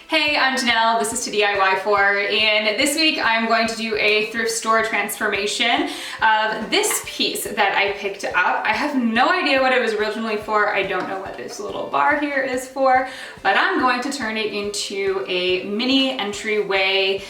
Hey, I'm Janelle, this is toDIYfor, and this week I'm going to do a thrift store transformation of this piece that I picked up. I have no idea what it was originally for. I don't know what this little bar here is for, but I'm going to turn it into a mini entryway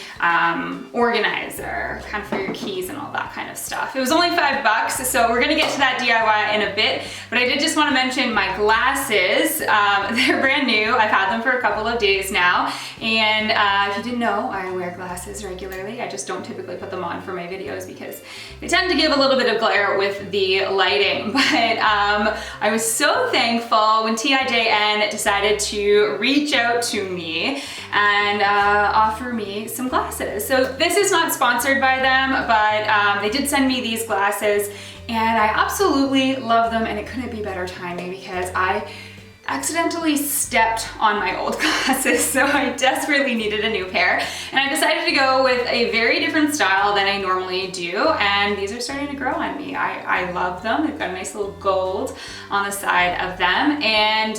organizer, kind of for your keys and all that kind of stuff. It was only $5, so we're gonna get to that DIY in a bit, but I did just want to mention my glasses. They're brand new. I've had them for a couple of days now. And if you didn't know, I wear glasses regularly. I just don't typically put them on for my videos because they tend to give a little bit of glare with the lighting. But I was so thankful when TIJN decided to reach out to me and offer me some glasses. So this is not sponsored by them, but they did send me these glasses and I absolutely love them, and it couldn't be better timing because I accidentally stepped on my old glasses, so I desperately needed a new pair. And I decided to go with a very different style than I normally do, and these are starting to grow on me. I love them. They've got a nice little gold on the side of them, and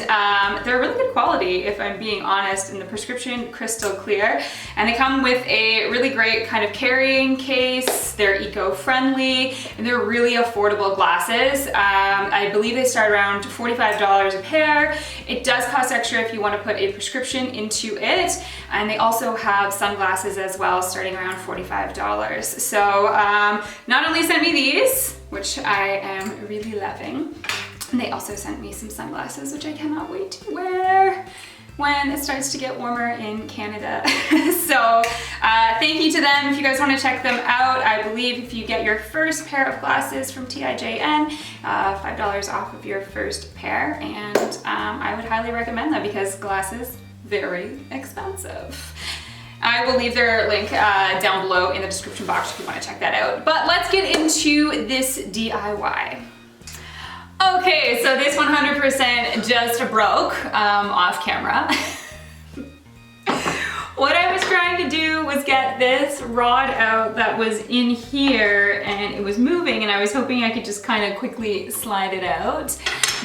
they're really good quality, if I'm being honest, in the prescription crystal clear. And they come with a really great kind of carrying case. They're eco-friendly, and they're really affordable glasses. I believe they start around $45 a pair. It does cost extra if you want to put a prescription into it, and they also have sunglasses as well, starting around $45. So not only sent me these, which I am really loving, and they also sent me some sunglasses, which I cannot wait to wear when it starts to get warmer in Canada. So thank you to them. If you guys want to check them out, I believe if you get your first pair of glasses from TIJN, $5 off of your first pair, and I would highly recommend them because glasses, very expensive. I will leave their link down below in the description box if you want to check that out. But let's get into this DIY. Okay, so this 100% just broke off camera. What I was trying to do was get this rod out that was in here, and it was moving, and I was hoping I could just kind of quickly slide it out,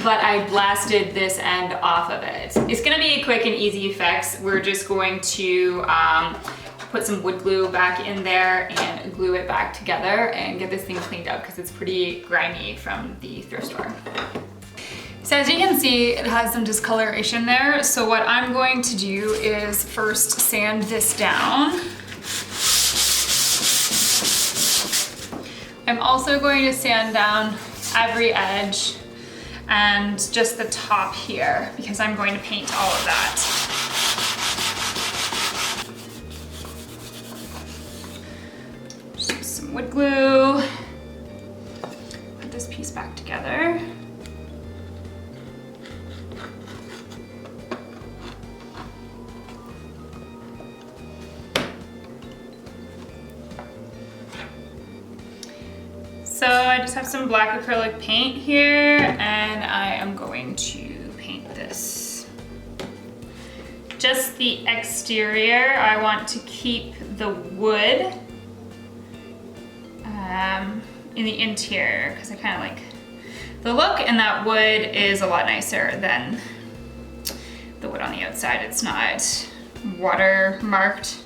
but I blasted this end off of it. It's gonna be a quick and easy fix. We're just going to put some wood glue back in there and glue it back together and get this thing cleaned up because it's pretty grimy from the thrift store. So as you can see, it has some discoloration there. So what I'm going to do is first sand this down. I'm also going to sand down every edge and just the top here because I'm going to paint all of that. Wood glue, put this piece back together. So I just have some black acrylic paint here, and I am going to paint this. Just the exterior, I want to keep the wood in the interior because I kind of like the look, and that wood is a lot nicer than the wood on the outside. It's not water marked.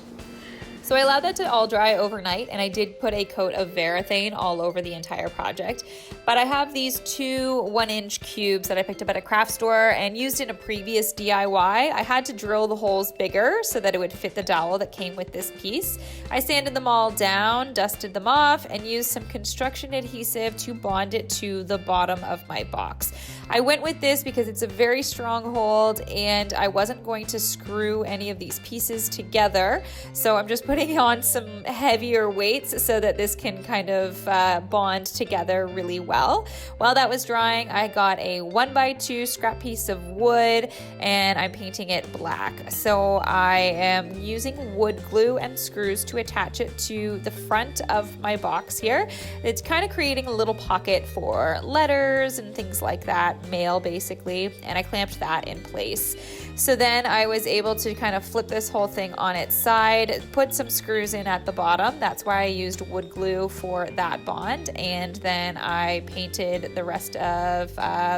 So I allowed that to all dry overnight, and I did put a coat of Varathane all over the entire project. But I have these two 1-inch cubes that I picked up at a craft store and used in a previous DIY. I had to drill the holes bigger so that it would fit the dowel that came with this piece. I sanded them all down, dusted them off, and used some construction adhesive to bond it to the bottom of my box. I went with this because it's a very strong hold, and I wasn't going to screw any of these pieces together. So I'm just putting on some heavier weights so that this can kind of bond together really well. While that was drying, I got a 1x2 scrap piece of wood, and I'm painting it black. So I am using wood glue and screws to attach it to the front of my box here. It's kind of creating a little pocket for letters and things like that, mail basically, and I clamped that in place. So then I was able to kind of flip this whole thing on its side, put some screws in at the bottom. That's why I used wood glue for that bond, and then I painted the rest of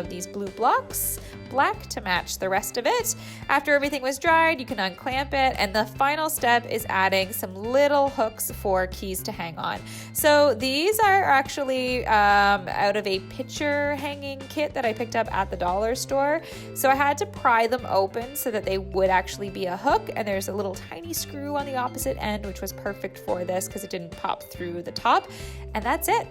these blue blocks black to match the rest of it. After everything was dried, you can unclamp it, and the final step is adding some little hooks for keys to hang on. So these are actually out of a picture hanging kit that I picked up at the dollar store. So I had to pry them open so that they would actually be a hook, and there's a little tiny screw on the opposite end, which was perfect for this because it didn't pop through the top, and that's it.